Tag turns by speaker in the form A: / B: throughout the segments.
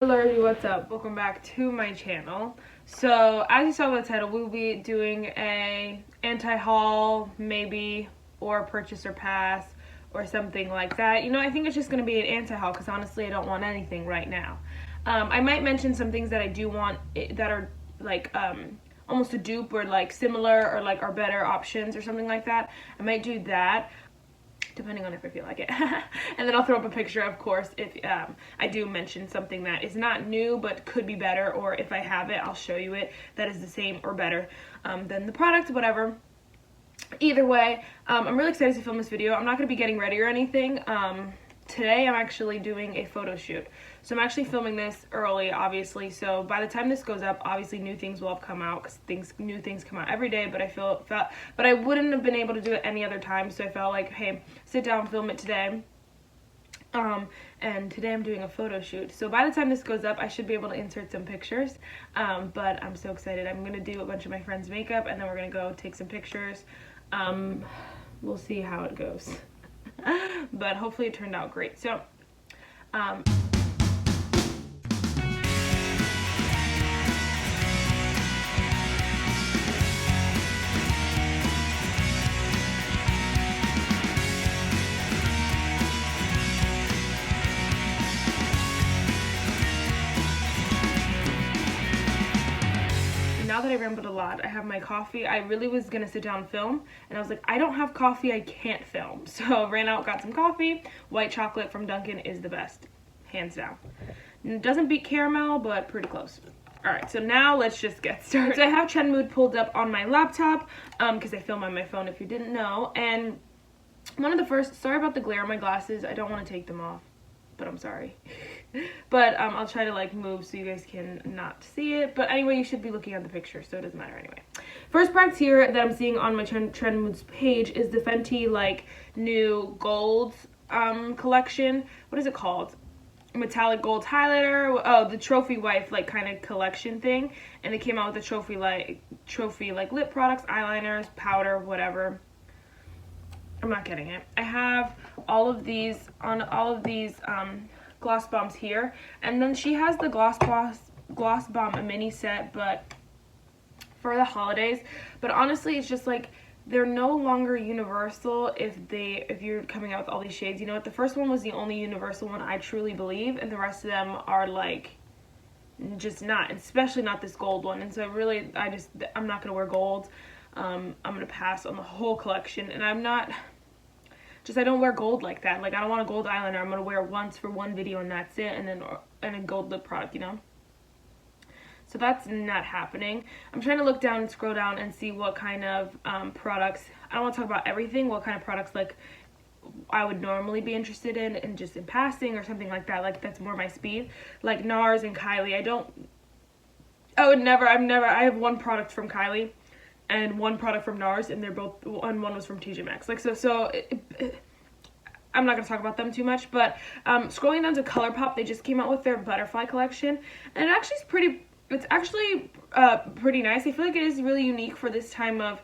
A: Hello everybody, what's up? Welcome back to my channel. So as you saw by the title, we'll be doing a anti-haul maybe, or purchase or pass or something like that. You know, I think it's just going to be an anti-haul because honestly I don't want anything right now. I might mention some things that I do want that are like almost a dupe or like similar or like are better options or something like that. I might do that, depending on if I feel like it. And then I'll throw up a picture, of course, if I do mention something that is not new but could be better, or if I have it, I'll show you it that is the same or better than the product, whatever. Either way, I'm really excited to film this video. I'm not going to be getting ready or anything. Today I'm actually doing a photo shoot. So I'm actually filming this early, obviously. So by the time this goes up, obviously new things will have come out because new things come out every day. But but I wouldn't have been able to do it any other time. So I felt like, hey, sit down, film it today. And today I'm doing a photo shoot. So by the time this goes up, I should be able to insert some pictures. But I'm so excited. I'm gonna do a bunch of my friends' makeup, and then we're gonna go take some pictures. We'll see how it goes. But hopefully it turned out great. So now that I rambled a lot, I have my coffee. I really was gonna sit down and film, and I was like, I don't have coffee, I can't film. So ran out, got some coffee. White chocolate from Dunkin' is the best, hands down. It doesn't beat caramel, but pretty close. Alright, so now let's just get started. So I have Trend Mood pulled up on my laptop, because I film on my phone if you didn't know. And one of the first, sorry about the glare on my glasses, I don't want to take them off, but I'm sorry. But I'll try to like move so you guys can not see it. But anyway, you should be looking at the picture, so it doesn't matter anyway. First product here that I'm seeing on my Trend Moods page is the Fenty like new gold collection. What is it called? Metallic gold highlighter. Oh, the trophy wife like kind of collection thing. And they came out with the trophy like lip products, eyeliners, powder, whatever. I'm not getting it. I have all of these gloss bombs here, and then she has the gloss bomb a mini set, but for the holidays. But honestly, it's just like they're no longer universal if you're coming out with all these shades. You know what? The first one was the only universal one, I truly believe, and the rest of them are like just not, especially not this gold one. And so I'm not gonna wear gold. I'm gonna pass on the whole collection, and I don't wear gold like that. Like, I don't want a gold eyeliner. I'm gonna wear it once for one video and that's it, and then a gold lip product, you know. So that's not happening. I'm trying to look down and scroll down and see what kind of products. I don't want to talk about everything. What kind of products like I would normally be interested in, and just in passing or something like that. Like, that's more my speed. Like NARS and Kylie. I have one product from Kylie and one product from NARS, and one was from TJ Maxx. Like, I'm not going to talk about them too much, but scrolling down to ColourPop, they just came out with their butterfly collection, and it's actually pretty nice. I feel like it is really unique for this time of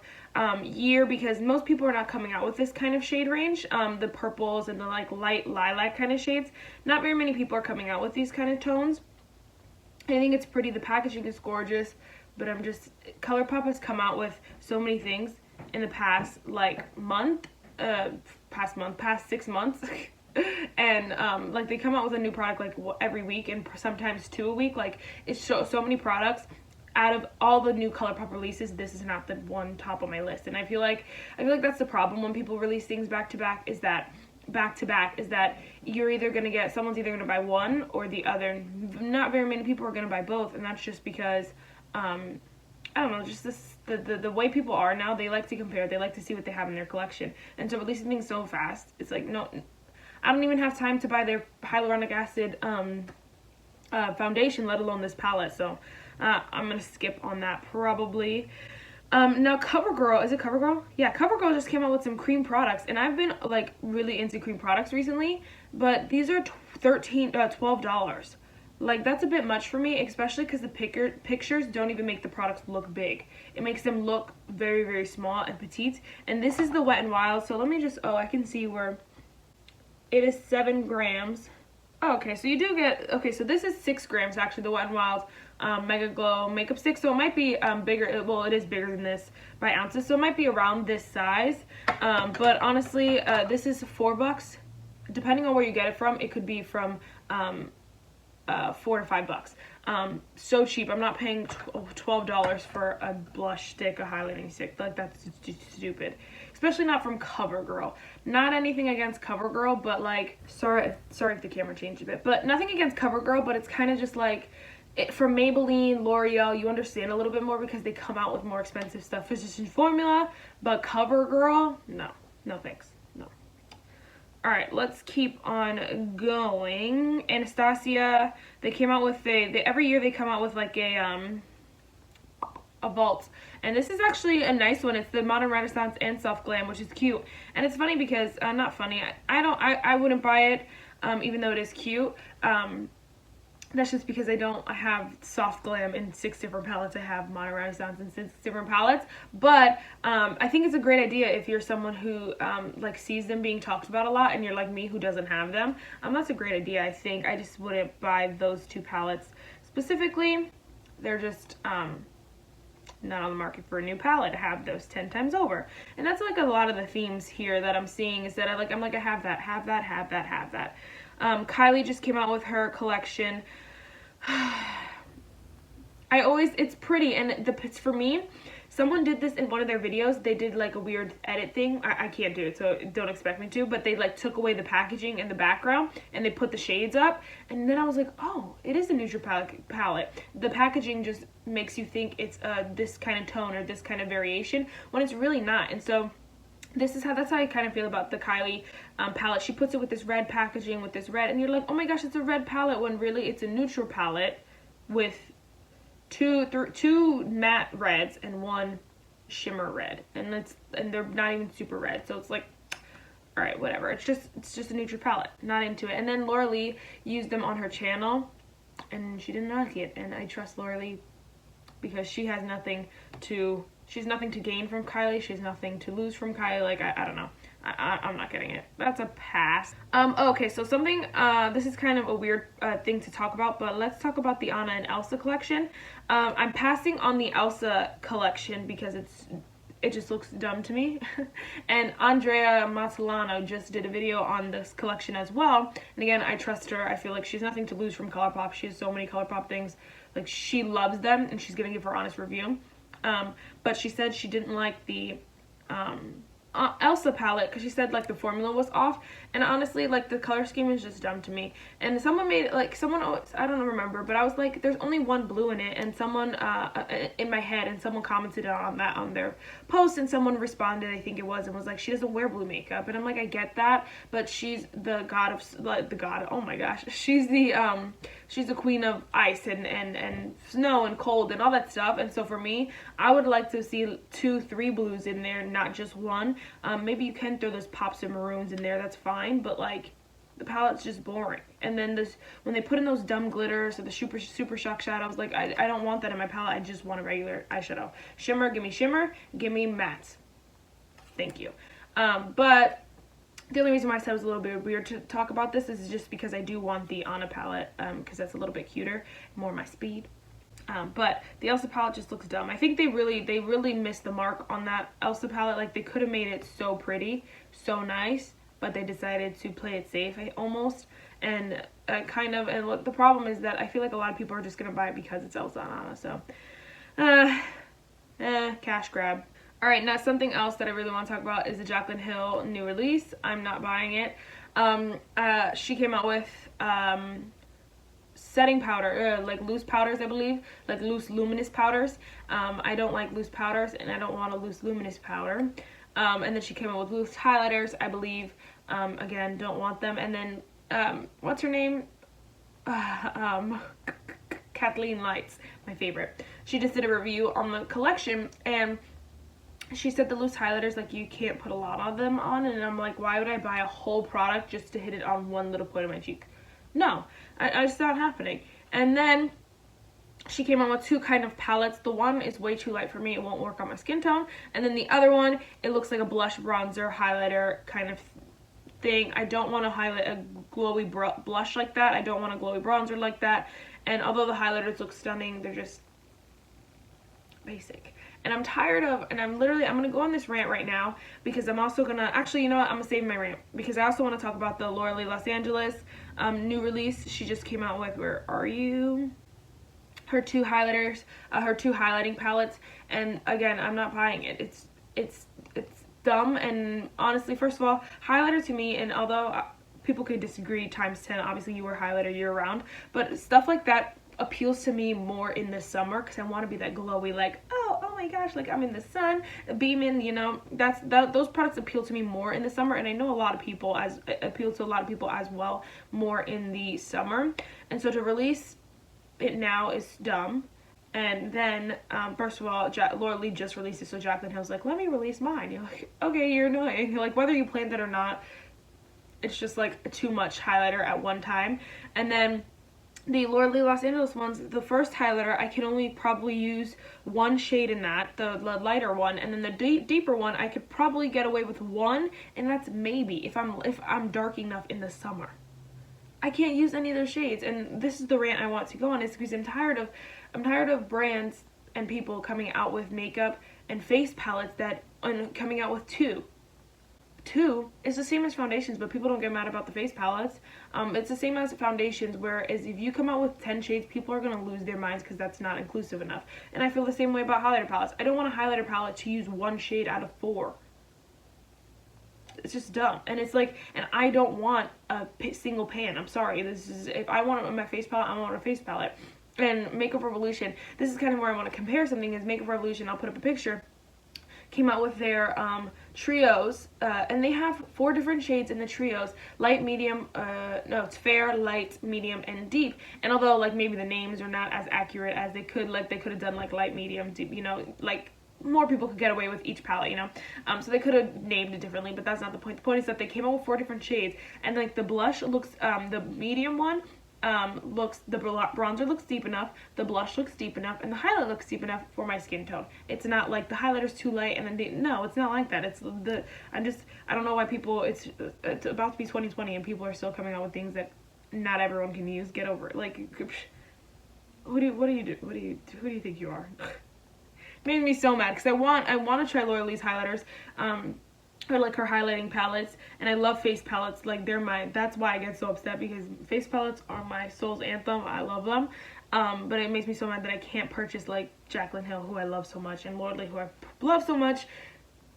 A: year, because most people are not coming out with this kind of shade range, the purples and the like light lilac kind of shades. Not very many people are coming out with these kind of tones. I think it's pretty. The packaging is gorgeous. But ColourPop has come out with so many things in the past past 6 months. And like, they come out with a new product like every week, and sometimes 2 a week. Like, it's so many products. Out of all the new ColourPop releases, this is not the one top on my list. And I feel like that's the problem when people release things back to back, is that someone's either gonna buy one or the other. Not very many people are gonna buy both, and that's just because I don't know, just the way people are now. They like to compare, they like to see what they have in their collection, and so releasing things so fast, it's like, no, I don't even have time to buy their hyaluronic acid foundation, let alone this palette. So I'm gonna skip on that probably. Now CoverGirl, is it CoverGirl? Yeah, CoverGirl just came out with some cream products, and I've been like really into cream products recently, but these are $12. Like, that's a bit much for me, especially because the pictures don't even make the products look big. It makes them look very, very small and petite. And this is the Wet n Wild, so let me just, I can see where it is 7 grams. Oh, okay, so you do get, okay, so this is 6 grams actually, the Wet n Wild Mega Glow Makeup Stick. So it might be bigger, well, it is bigger than this by ounces, so it might be around this size. But honestly, this is $4. Depending on where you get it from, it could be from $4 to $5. So cheap. I'm not paying $12 for a blush stick, a highlighting stick. Like, that's just stupid. Especially not from CoverGirl. Not anything against CoverGirl, but like, sorry if the camera changed a bit, but nothing against CoverGirl, but it's kind of just like, for Maybelline, L'Oreal, you understand a little bit more because they come out with more expensive stuff. Physician Formula, but CoverGirl, no thanks, no. All right, let's keep on going. Anastasia, they came out with every year they come out with like a vault, and this is actually a nice one. It's the Modern Renaissance and Soft Glam, which is cute. And it's funny because not funny, I wouldn't buy it, even though it is cute. That's just because I have Soft Glam in 6 different palettes. I have Modern Renaissance in 6 different palettes. But I think it's a great idea if you're someone who like sees them being talked about a lot and you're like me who doesn't have them. That's a great idea, I think. I just wouldn't buy those 2 palettes specifically. They're just not on the market for a new palette. I have those 10 times over. And that's like a lot of the themes here that I'm seeing is that I have that. Kylie just came out with her collection. It's pretty, and it's for me. Someone did this in one of their videos. They did like a weird edit thing. I can't do it, so don't expect me to. But they like took away the packaging in the background and they put the shades up. And then I was like, oh, it is a neutral palette. The packaging just makes you think it's this kind of tone or this kind of variation when it's really not. And so that's how I kind of feel about the Kylie palette. She puts it with this red packaging, with this red, and you're like, oh my gosh, it's a red palette, when really it's a neutral palette with two matte reds and 1 shimmer red, and they're not even super red, so it's like, all right, whatever. It's just a neutral palette. Not into it. And then Laura Lee used them on her channel, and she didn't like it, and I trust Laura Lee because she has nothing to gain from Kylie. She has nothing to lose from Kylie. Like, I don't know. I'm not getting it. That's a pass. Okay, so something, this is kind of a weird thing to talk about, but let's talk about the Anna and Elsa collection. I'm passing on the Elsa collection because it just looks dumb to me. And Andrea Matalano just did a video on this collection as well. And again, I trust her. I feel like she has nothing to lose from ColourPop. She has so many ColourPop things. Like, she loves them, and she's gonna give her honest review. But she said she didn't like the Elsa palette because she said like the formula was off, and honestly, like, the color scheme is just dumb to me. And someone made it, like, I don't remember, but I was like, there's only 1 blue in it, and someone in my head, and someone commented on that on their post, and someone responded, I think it was, and was like, she doesn't wear blue makeup. And I'm like, I get that, but she's the god of, like, oh my gosh, she's the queen of ice and snow and cold and all that stuff. And so for me, I would like to see 2, 3 blues in there, not just 1. Maybe you can throw those pops of maroons in there, that's fine, but like, the palette's just boring. And then when they put in those dumb glitters or the super shock shadows, like, I don't want that in my palette. I just want a regular eyeshadow. Shimmer, give me matte. Thank you. But the only reason why I said it was a little bit weird to talk about this is just because I do want the Anna palette, because that's a little bit cuter, more my speed. But the Elsa palette just looks dumb. I think they really missed the mark on that Elsa palette. Like, they could have made it so pretty, so nice, but they decided to play it safe, almost. And and look, the problem is that I feel like a lot of people are just gonna buy it because it's Elsa and Anna. So, cash grab. All right, now something else that I really want to talk about is the Jaclyn Hill new release. I'm not buying it. She came out with setting powder, like loose powders, I believe, like loose luminous powders. I don't like loose powders, and I don't want a loose luminous powder. And then she came out with loose highlighters, I believe. Again, don't want them. And then what's her name? Kathleen Lights, my favorite. She just did a review on the collection, and she said the loose highlighters, like, you can't put a lot of them on, and I'm like, why would I buy a whole product just to hit it on one little point of my cheek? No, I just not happening. And then she came out with 2 kind of palettes. The one is way too light for me. It won't work on my skin tone. And then the other one, it looks like a blush, bronzer, highlighter kind of thing. I don't want to highlight a glowy blush like that. I don't want a glowy bronzer like that. And although the highlighters look stunning, they're just basic. And I'm tired of, and I'm gonna go on this rant right now because I'm also gonna, actually, you know what, I'm gonna save my rant because I also want to talk about the Laura Lee Los Angeles new release. She just came out with, where are you? Her two highlighters, her two highlighting palettes, and again, I'm not buying it. It's dumb, and honestly, first of all, highlighter to me, and although people could disagree times 10, obviously you wear highlighter year round, but stuff like that appeals to me more in the summer because I want to be that glowy, like, oh my gosh, like I'm in the sun beaming, you know. Those products appeal to me more in the summer, and I know a lot of people appeal to a lot of people as well more in the summer. And so to release it now is dumb. And then first of all, Laura Lee just released it, so Jaclyn Hill's like, let me release mine. You're like, okay, you're annoying. You're like, whether you planned it or not, it's just like too much highlighter at one time. And then the Laura Lee Los Angeles ones, the first highlighter, I can only probably use one shade in that, the lighter one, and then the deeper one, I could probably get away with one, and that's maybe if I'm dark enough in the summer. I can't use any of those shades, and this is the rant I want to go on, is because I'm tired of brands and people coming out with makeup and face palettes and coming out with two. Two is the same as foundations, but people don't get mad about the face palettes. It's the same as foundations, whereas if you come out with 10 shades, people are going to lose their minds because that's not inclusive enough. And I feel the same way about highlighter palettes. I don't want a highlighter palette to use one shade out of 4. It's just dumb. And it's like, and I don't want a single pan. I'm sorry. If I want it on my face palette, I want a face palette. And Makeup Revolution, this is kind of where I want to compare something, is Makeup Revolution, I'll put up a picture, came out with their trios, and they have 4 different shades in the trios: light, medium, no, it's fair, light, medium, and deep. And although like maybe the names are not as accurate as they could have done like light, medium, deep, you know, like more people could get away with each palette, you know. So they could have named it differently, but that's not the point. The point is that they came out with 4 different shades, and like the blush looks, the medium one the bronzer looks deep enough, the blush looks deep enough, and the highlight looks deep enough for my skin tone. It's not like the highlighter's too light and then no, it's not like that. I don't know why people, it's about to be 2020 and people are still coming out with things that not everyone can use. Get over it. Like, who do you think you are? Made me so mad because I want to try Laura Lee's highlighters. Or like her highlighting palettes, and I love face palettes. Like that's why I get so upset, because face palettes are my soul's anthem. I love them, but it makes me so mad that I can't purchase like Jaclyn Hill, who I love so much, and Laura Lee, who I love so much,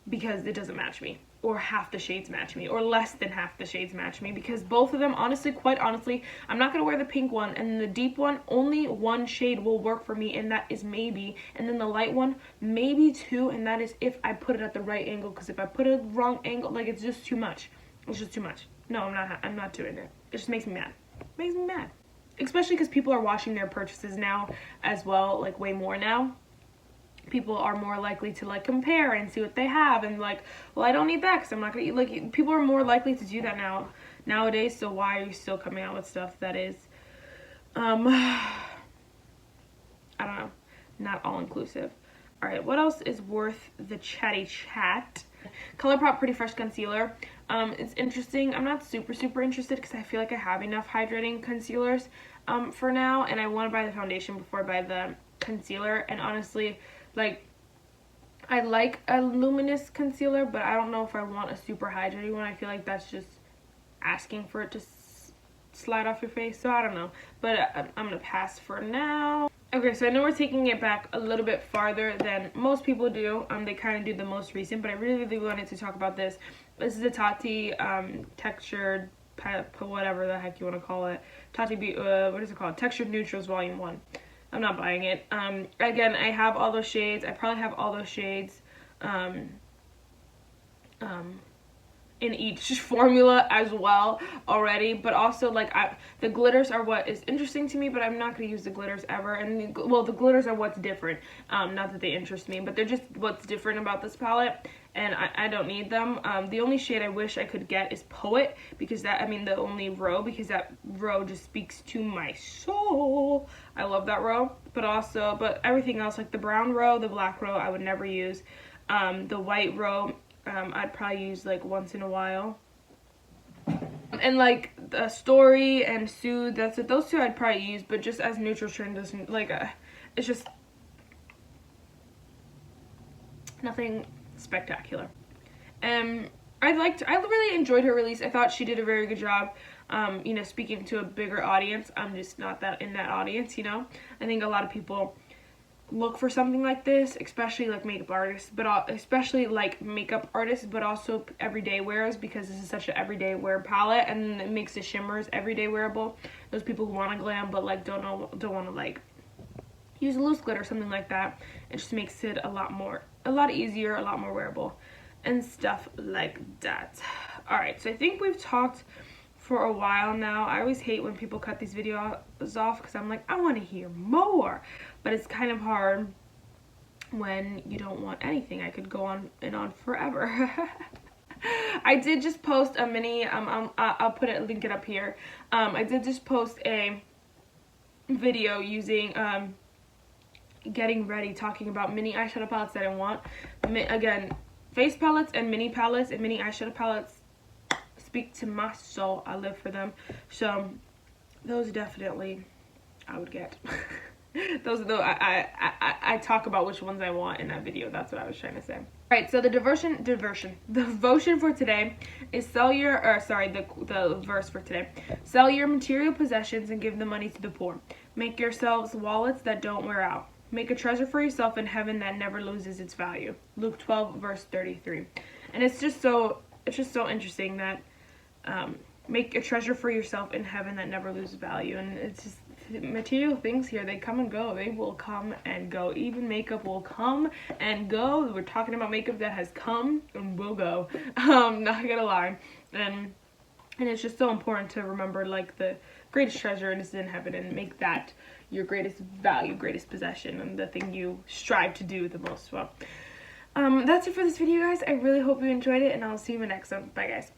A: because it doesn't match me, or half the shades match me, or less than half the shades match me, because both of them, honestly, quite honestly, I'm not going to wear the pink one, and the deep one, only one shade will work for me, and that is maybe, and then the light one, maybe 2, and that is if I put it at the right angle, because if I put it at the wrong angle, like, it's just too much. It's just too much. No, I'm not doing it. It just makes me mad. It makes me mad. Especially because people are watching their purchases now as well, like, way more now. People are more likely to like compare and see what they have, and like, well, I don't need that because I'm not gonna eat. Like, people are more likely to do that nowadays. So why are you still coming out with stuff that is I don't know, not all inclusive? All right, what else is worth the chatty chat? ColourPop Pretty Fresh Concealer. It's interesting. I'm not super interested because I feel like I have enough hydrating concealers for now, and I want to buy the foundation before I buy the concealer. And honestly, like, I like a luminous concealer, but I don't know if I want a super hydrating one. I feel like that's just asking for it to slide off your face, so I don't know. But I'm gonna pass for now. Okay, so I know we're taking it back a little bit farther than most people do. They kind of do the most recent, but I really wanted to talk about this. This is a Tati textured, whatever the heck you want to call it. Tati, what is it called? Textured Neutrals Volume 1. I'm not buying it. Again, I have all those shades. I probably have all those shades in each formula as well already, but also like the glitters are what is interesting to me, but I'm not going to use the glitters ever. And the glitters are what's different, not that they interest me, but they're just what's different about this palette, and I don't need them. The only shade I wish I could get is Poet, because the only row, because that row just speaks to my soul. I love that row, but everything else, like the brown row, the black row, I would never use. The white row, I'd probably use like once in a while. And like the Story and Sooo, that's it. Those two I'd probably use, but just as neutral trend doesn't like it's just nothing spectacular. I really enjoyed her release. I thought she did a very good job, you know, speaking to a bigger audience. I'm just not that in that audience, you know. I think a lot of people look for something like this, especially like makeup artists, but also everyday wearers, because this is such an everyday wear palette, and it makes the shimmers everyday wearable. Those people who want to glam but like don't want to like use a loose glitter or something like that. It just makes it a lot easier, a lot more wearable and stuff like that. Alright, so I think we've talked for a while now. I always hate when people cut these videos off because I'm like, I want to hear more, but it's kind of hard when you don't want anything. I could go on and on forever. I did just post a mini, I'll link it up here. I did just post a video using getting ready, talking about mini eyeshadow palettes that I want. Again, face palettes and mini eyeshadow palettes speak to my soul. I live for them. So those definitely I would get. Those are the I talk about which ones I want in that video. That's what I was trying to say. Alright, so the devotion for today is the verse for today. Sell your material possessions and give the money to the poor. Make yourselves wallets that don't wear out. Make a treasure for yourself in heaven that never loses its value. Luke 12 verse 33. And it's just so interesting that make a treasure for yourself in heaven that never loses value. And it's just material things here, they come and go. They will come and go. Even makeup will come and go. We're talking about makeup that has come and will go. Not gonna lie. And it's just so important to remember like the greatest treasure is in heaven, and make that your greatest value, greatest possession, and the thing you strive to do the most. Well, that's it for this video, guys. I really hope you enjoyed it, and I'll see you in the next one. Bye, guys.